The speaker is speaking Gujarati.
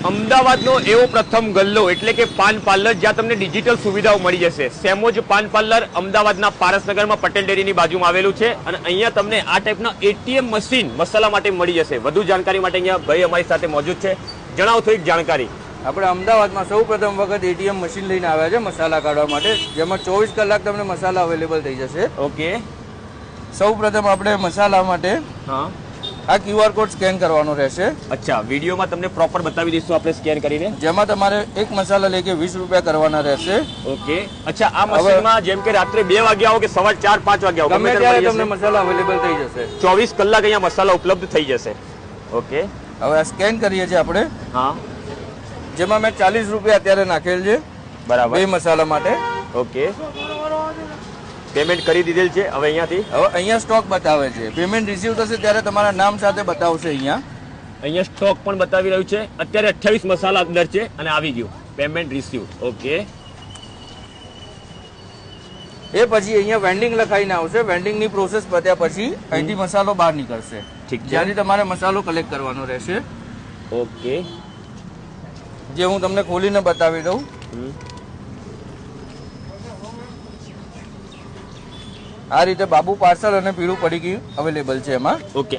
અમદાવાદનો એવો પ્રથમ ગલ્લો એટલે કે પાન પાર્લર જ્યાં તમને ડિજિટલ સુવિધાઓ મળી જશે. સેમોજ પાન પાર્લર અમદાવાદના પારસનગરમાં પટેલ ડેરીની બાજુમાં આવેલું છે અને અહીંયા તમને આ ટાઈપના એટીએમ મશીન મસાલા માટે મળી જશે. વધુ જાણકારી માટે અહીંયા ભાઈ અમારી સાથે મોજૂદ છે. જણાવો થોડીક જાણકારી. આપણે અમદાવાદમાં સૌ પ્રથમ વખત એટીએમ મશીન લઈને આવ્યા છે મસાલા કાઢવા માટે, જેમાં 24 કલાક તમને મસાલા અવેલેબલ થઈ જશે. ઓકે, સૌ પ્રથમ આપણે મસાલા માટે હા આ QR કોડ સ્કેન કરવાનો રહેશે. અચ્છા, વિડીયોમાં તમને પ્રોપર બતાવી દઈશું આપણે સ્કેન કરીને. જેમાં તમારે એક મસાલા લેકે 20 રૂપિયા કરવાના રહેશે. ઓકે, અચ્છા આ મશીનમાં જેમ કે રાત્રે 2 વાગ્યા આવો કે સવાર 4-5 વાગ્યા આવો ગમે ત્યારે તમને મસાલા અવેલેબલ થઈ જશે. 24 કલાક અહીંયા મસાલા ઉપલબ્ધ થઈ જશે. ઓકે, હવે આ સ્કેન કરીએ છીએ આપણે, હા જેમાં મેં 40 રૂપિયા અત્યારે નાખેલ છે બરાબર બે મસાલા માટે. ઓકે, પેમેન્ટ કરી દીધેલ છે. હવે અહીંયાથી હવે અહીંયા સ્ટોક બતાવે છે. પેમેન્ટ રિસીવ થશે ત્યારે તમારા નામ સાથે બતાવશે. અહીંયા સ્ટોક પણ બતાવી રહ્યું છે. અત્યારે 28 મસાલા અંદર છે અને આવી ગયું પેમેન્ટ રિસીવ. ઓકે, એ પછી અહીંયા વેન્ડિંગ લખાઈને આવશે. વેન્ડિંગની પ્રોસેસ પત્યા પછી અહીંથી મસાલો બહાર નીકળશે. ઠીક છે. જ્યાંથી તમારે મસાલો કલેક્ટ કરવાનો રહેશે. ઓકે, જે હું તમને ખોલીને બતાવી દઉં. આ રીતે બાબુ પાર્સલ અને પીળું પડીકી અવેલેબલ છે એમાં. ઓકે.